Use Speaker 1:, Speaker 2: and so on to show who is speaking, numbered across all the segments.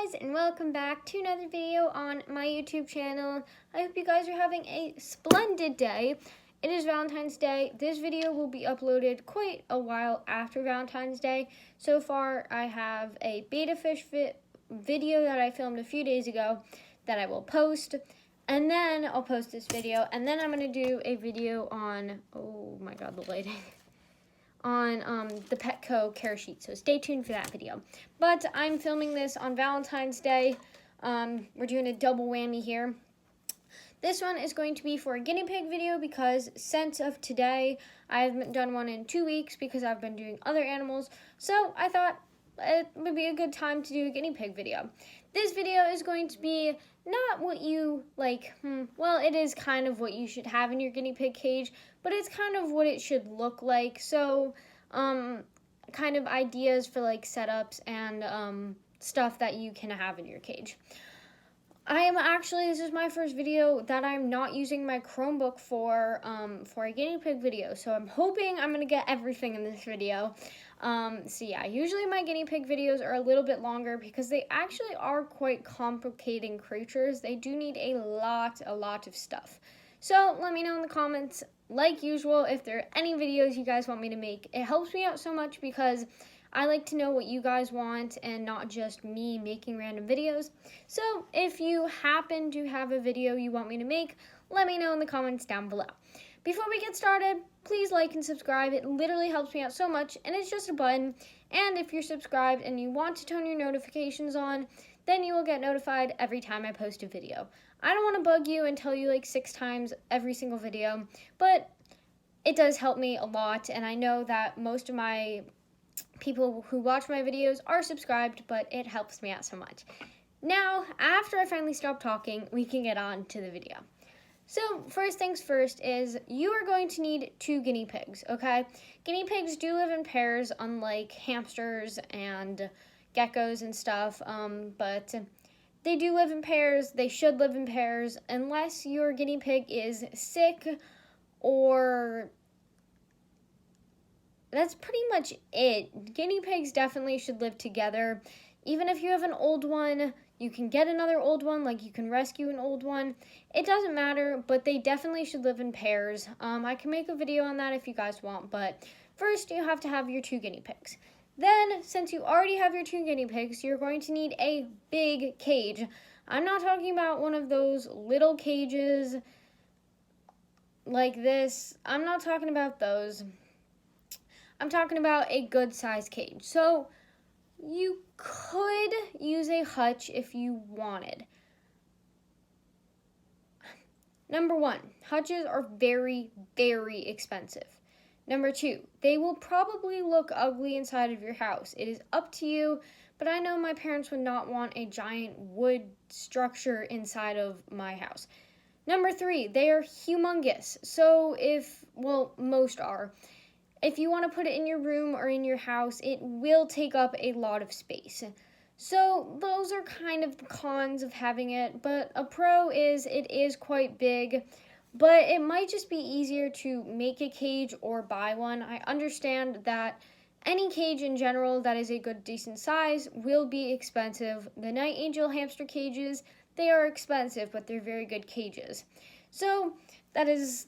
Speaker 1: guys, and welcome back to another video on my YouTube channel. I hope you guys are having a splendid day. It is Valentine's Day. This video will be uploaded quite a while after Valentine's Day. So far, I have a beta fish video that I filmed a few days ago that I will post. And then I'll post this video. And then I'm going to do a video on, oh my god, the lighting. On the Petco care sheet, so stay tuned for that video. But I'm filming this on Valentine's Day. We're doing a double whammy here. This one is going to be for a guinea pig video because since of today, I haven't done one in 2 weeks because I've been doing other animals. So I thought it would be a good time to do a guinea pig video. This video is going to be not what you like, well, it is kind of what you should have in your guinea pig cage, but it's kind of what it should look like. So, kind of ideas for like setups and stuff that you can have in your cage. This is my first video that I'm not using my Chromebook for a guinea pig video. So I'm hoping I'm going to get everything in this video. So yeah, usually my guinea pig videos are a little bit longer because they actually are quite complicating creatures. They do need a lot of stuff. So let me know in the comments, like usual, if there are any videos you guys want me to make. It helps me out so much because I like to know what you guys want and not just me making random videos. So if you happen to have a video you want me to make, let me know in the comments down below. Before we get started, please like and subscribe. It literally helps me out so much, and it's just a button. And if you're subscribed and you want to turn your notifications on, then you will get notified every time I post a video. I don't want to bug you and tell you like 6 times every single video, but it does help me a lot, and I know that most of my people who watch my videos are subscribed, but it helps me out so much. Now, after I finally stop talking, we can get on to the video. So, first things first is you are going to need 2 guinea pigs, okay? Guinea pigs do live in pairs, unlike hamsters and geckos and stuff, but they do live in pairs. They should live in pairs unless your guinea pig is sick, or that's pretty much it. Guinea pigs definitely should live together. Even if you have an old one, you can get another old one, like you can rescue an old one. It doesn't matter, but they definitely should live in pairs. I can make a video on that if you guys want, but first you have to have your 2 guinea pigs. Then, since you already have your 2 guinea pigs, you're going to need a big cage. I'm not talking about one of those little cages like this. I'm not talking about those. I'm talking about a good size cage. So you could use a hutch if you wanted. Number 1, hutches are very expensive. Number 2, they will probably look ugly inside of your house. It is up to you, but I know my parents would not want a giant wood structure inside of my house. Number 3, they are humongous. So most are. If you want to put it in your room or in your house, it will take up a lot of space. So those are kind of the cons of having it, but a pro is it is quite big, but it might just be easier to make a cage or buy one. I understand that any cage in general that is a good decent size will be expensive. The Night Angel hamster cages, they are expensive, but they're very good cages. So that is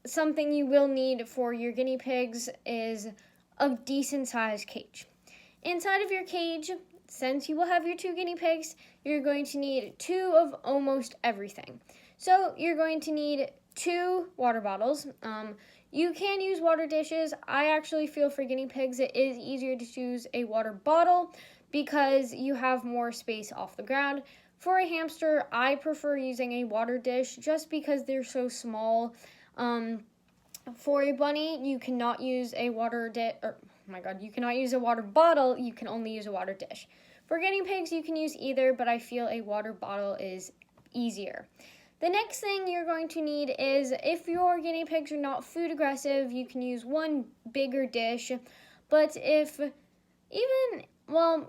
Speaker 1: something you will need for your guinea pigs, is a decent sized cage. Inside of your cage, since you will have your 2 guinea pigs, you're going to need 2 of almost everything. So you're going to need 2 water bottles. You can use water dishes. I actually feel for guinea pigs it is easier to choose a water bottle because you have more space off the ground. For a hamster, I prefer using a water dish just because they're so small. For a bunny, you cannot use a you cannot use a water bottle, you can only use a water dish. For guinea pigs, you can use either, but I feel a water bottle is easier. The next thing you're going to need is, if your guinea pigs are not food aggressive, you can use one bigger dish, but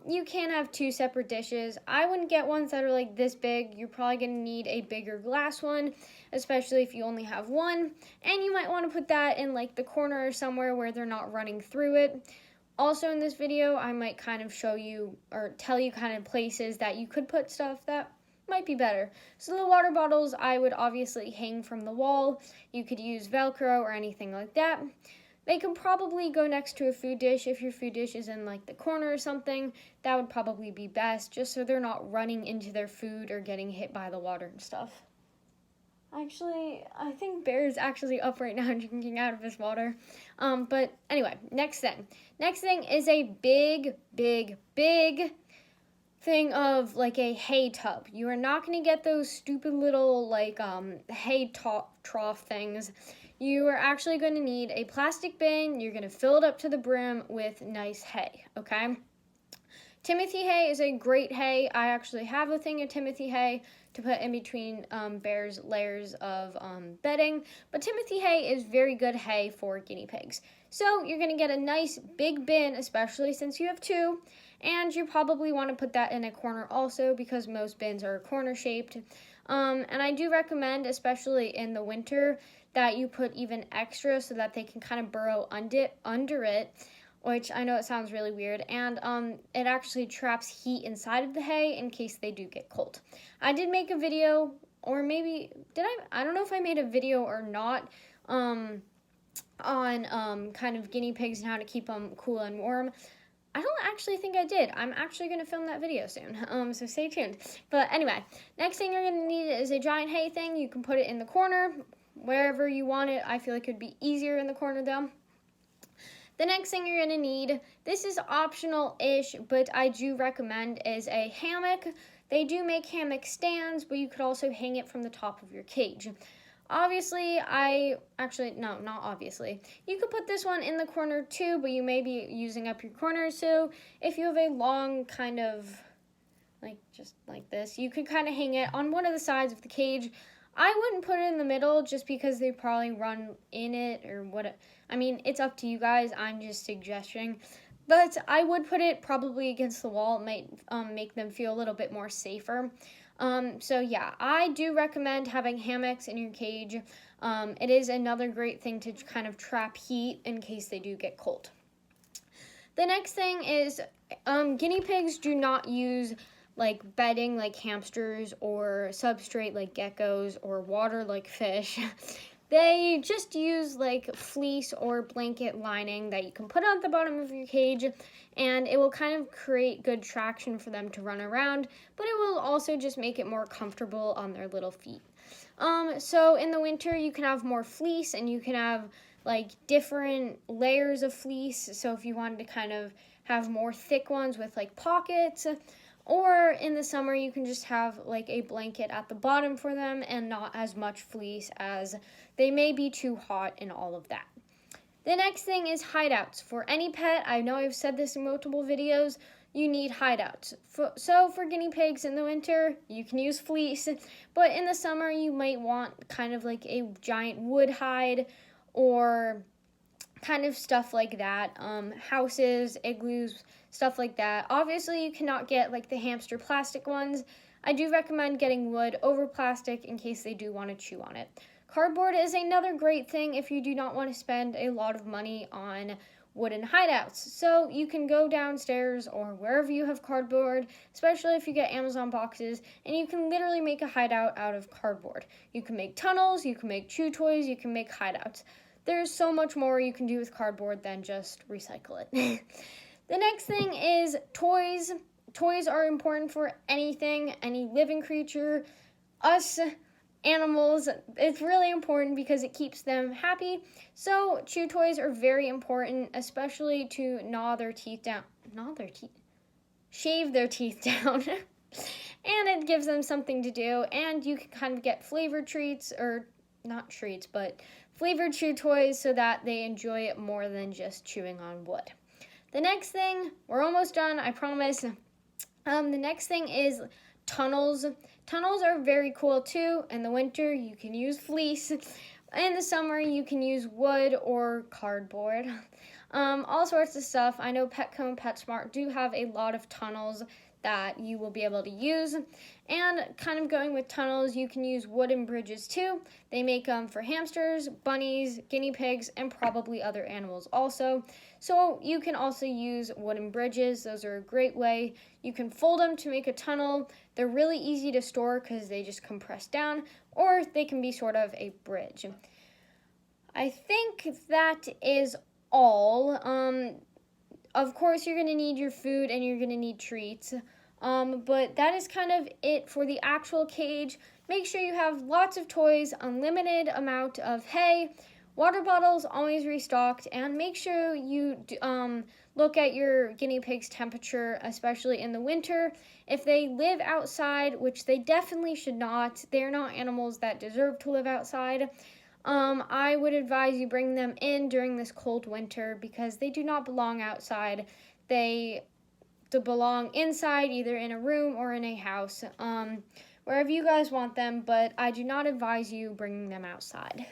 Speaker 1: you can have 2 separate dishes. I wouldn't get ones that are like this big. You're probably going to need a bigger glass one, especially if you only have one. And you might want to put that in like the corner or somewhere where they're not running through it. Also in this video, I might kind of show you or tell you kind of places that you could put stuff that might be better. So the water bottles I would obviously hang from the wall. You could use Velcro or anything like that. They can probably go next to a food dish. If your food dish is in like the corner or something, that would probably be best, just so they're not running into their food or getting hit by the water and stuff. Actually, I think Bear is actually up right now drinking out of his water. But anyway, next thing. Next thing is a big thing of like a hay tub. You are not going to get those stupid little like hay trough things. You are actually going to need a plastic bin. You're going to fill it up to the brim with nice hay, okay? Timothy hay is a great hay. I actually have a thing of Timothy hay to put in between Bear's layers of bedding. But Timothy hay is very good hay for guinea pigs. So you're going to get a nice big bin, especially since you have two. And you probably want to put that in a corner also because most bins are corner shaped. And I do recommend, especially in the winter, that you put even extra so that they can kind of burrow under it, which I know it sounds really weird, and it actually traps heat inside of the hay in case they do get cold. I did make a video, or maybe, I don't know if I made a video or not, on kind of guinea pigs and how to keep them cool and warm. I don't actually think I did. I'm actually going to film that video soon, so stay tuned. But anyway, next thing you're going to need is a giant hay thing. You can put it in the corner, wherever you want it. I feel like it would be easier in the corner though. The next thing you're going to need, this is optional-ish, but I do recommend, is a hammock. They do make hammock stands, but you could also hang it from the top of your cage. Obviously, not obviously. You could put this one in the corner too, but you may be using up your corner. So if you have a long kind of, like just like this, you could kind of hang it on one of the sides of the cage. I wouldn't put it in the middle just because they probably run in it or what. I mean, it's up to you guys. I'm just suggesting. But I would put it probably against the wall. It might make them feel a little bit more safer. So yeah, I do recommend having hammocks in your cage. It is another great thing to kind of trap heat in case they do get cold. The next thing is guinea pigs do not use like bedding like hamsters or substrate like geckos or water like fish. They just use like fleece or blanket lining that you can put on the bottom of your cage, and it will kind of create good traction for them to run around, but it will also just make it more comfortable on their little feet. So in the winter you can have more fleece and you can have like different layers of fleece. So if you wanted to kind of have more thick ones with like pockets, or in the summer, you can just have like a blanket at the bottom for them and not as much fleece as they may be too hot and all of that. The next thing is hideouts. For any pet, I know I've said this in multiple videos, you need hideouts. So for guinea pigs in the winter, you can use fleece, but in the summer, you might want kind of like a giant wood hide or kind of stuff like that, houses, igloos, stuff like that. Obviously, you cannot get like the hamster plastic ones. I do recommend getting wood over plastic in case they do want to chew on it. Cardboard is another great thing if you do not want to spend a lot of money on wooden hideouts. So you can go downstairs or wherever you have cardboard, especially if you get Amazon boxes, and you can literally make a hideout out of cardboard. You can make tunnels, you can make chew toys, you can make hideouts. There's so much more you can do with cardboard than just recycle it. The next thing is toys. Toys are important for anything, any living creature, us, animals. It's really important because it keeps them happy. So chew toys are very important, especially to shave their teeth down. And it gives them something to do. And you can kind of get flavored treats, or not treats, but flavored chew toys so that they enjoy it more than just chewing on wood. The next thing, we're almost done, I promise. The next thing is tunnels. Tunnels are very cool too. In the winter, you can use fleece. In the summer, you can use wood or cardboard. All sorts of stuff. I know Petco and PetSmart do have a lot of tunnels that you will be able to use. And kind of going with tunnels, you can use wooden bridges too. They make them for hamsters, bunnies, guinea pigs, and probably other animals also. So you can also use wooden bridges. Those are a great way. You can fold them to make a tunnel. They're really easy to store because they just compress down, or they can be sort of a bridge. I think that is all. Of course, you're going to need your food and you're going to need treats. But that is kind of it for the actual cage. Make sure you have lots of toys, unlimited amount of hay, water bottles always restocked, and make sure you look at your guinea pig's temperature, especially in the winter. If they live outside, which they definitely should not, they're not animals that deserve to live outside. I would advise you bring them in during this cold winter because they do not belong outside. They belong inside, either in a room or in a house, wherever you guys want them, but I do not advise you bringing them outside.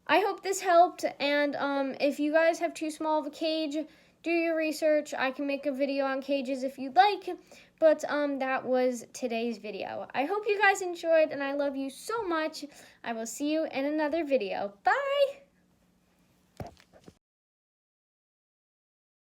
Speaker 1: I hope this helped, and if you guys have too small of a cage, do your research. I can make a video on cages if you'd like, but that was today's video. I hope you guys enjoyed, and I love you so much. I will see you in another video. Bye!